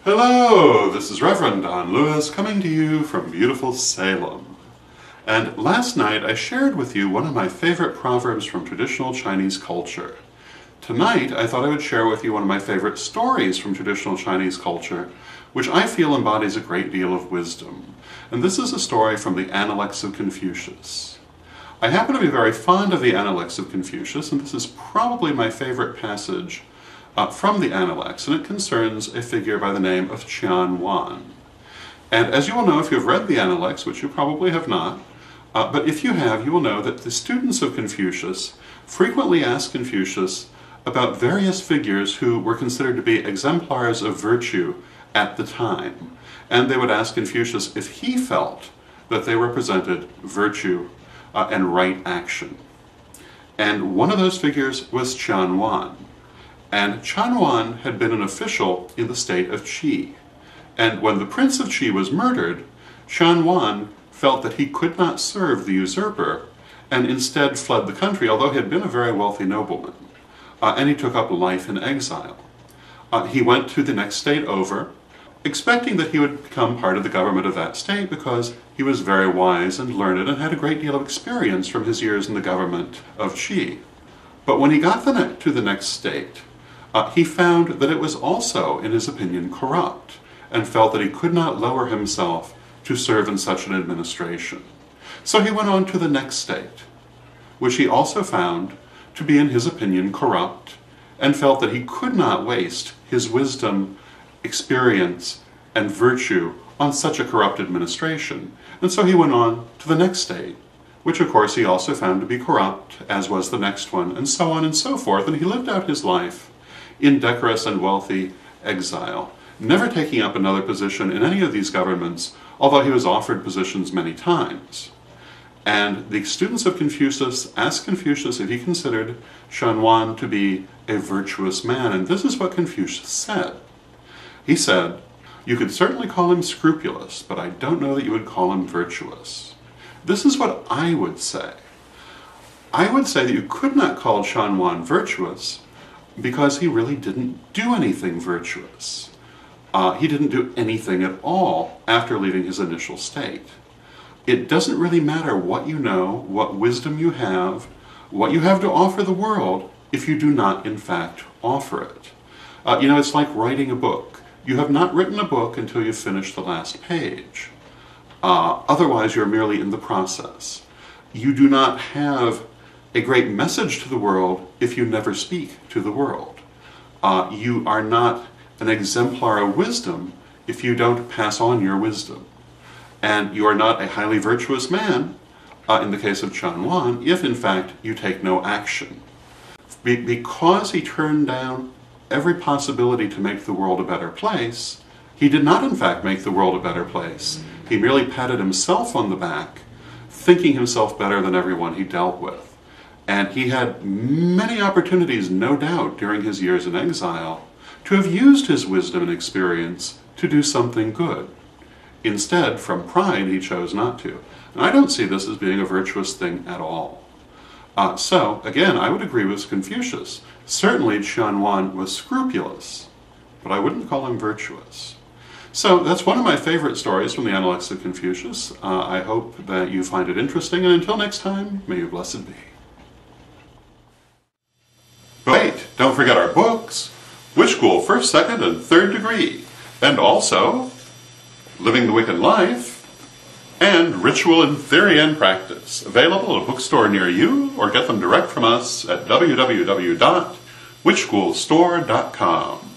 Hello, this is Reverend Don Lewis coming to you from beautiful Salem. And last night I shared with you one of my favorite proverbs from traditional Chinese culture. Tonight I thought I would share with you one of my favorite stories from traditional Chinese culture, which I feel embodies a great deal of wisdom. And this is a story from the Analects of Confucius. I happen to be very fond of the Analects of Confucius, and this is probably my favorite passage from the Analects, and it concerns a figure by the name of Qian Wan. And as you will know if you have read the Analects, which you probably have not, but if you have, you will know that the students of Confucius frequently ask Confucius about various figures who were considered to be exemplars of virtue at the time. And they would ask Confucius if he felt that they represented virtue and right action. And one of those figures was Qian Wan. And Qian Wan had been an official in the state of Qi. And when the Prince of Qi was murdered, Qian Wan felt that he could not serve the usurper, and instead fled the country, although he had been a very wealthy nobleman. And he took up life in exile. He went to the next state over, expecting that he would become part of the government of that state because he was very wise and learned and had a great deal of experience from his years in the government of Qi. But when he got to the next state, he found that it was also, in his opinion, corrupt, and felt that he could not lower himself to serve in such an administration. So he went on to the next state, which he also found to be, in his opinion, corrupt, and felt that he could not waste his wisdom, experience, and virtue on such a corrupt administration. And so he went on to the next state, which of course he also found to be corrupt, as was the next one, and so on and so forth. And he lived out his life in decorous and wealthy exile, never taking up another position in any of these governments, although he was offered positions many times. And the students of Confucius asked Confucius if he considered Qian Wan to be a virtuous man, and this is what Confucius said. He said, "You could certainly call him scrupulous, but I don't know that you would call him virtuous." This is what I would say. I would say that you could not call Qian Wan virtuous because he really didn't do anything virtuous. He didn't do anything at all after leaving his initial state. It doesn't really matter what you know, what wisdom you have, what you have to offer the world, if you do not, in fact, offer it. It's like writing a book. You have not written a book until you've finished the last page. Otherwise, you're merely in the process. You do not have a great message to the world if you never speak to the world. You are not an exemplar of wisdom if you don't pass on your wisdom. And you are not a highly virtuous man, in the case of Qian Wan, if in fact you take no action. Because he turned down every possibility to make the world a better place, he did not in fact make the world a better place. He merely patted himself on the back, thinking himself better than everyone he dealt with. And he had many opportunities, no doubt, during his years in exile, to have used his wisdom and experience to do something good. Instead, from pride, he chose not to. And I don't see this as being a virtuous thing at all. So, again, I would agree with Confucius. Certainly, Qian Wan was scrupulous, but I wouldn't call him virtuous. So that's one of my favorite stories from the Analects of Confucius. I hope that you find it interesting, and until next time, may you blessed be. Wait, don't forget our books, Witch School First, Second, and Third Degree, and also Living the Wicked Life, and Ritual in Theory and Practice, available at a bookstore near you, or get them direct from us at www.witchschoolstore.com.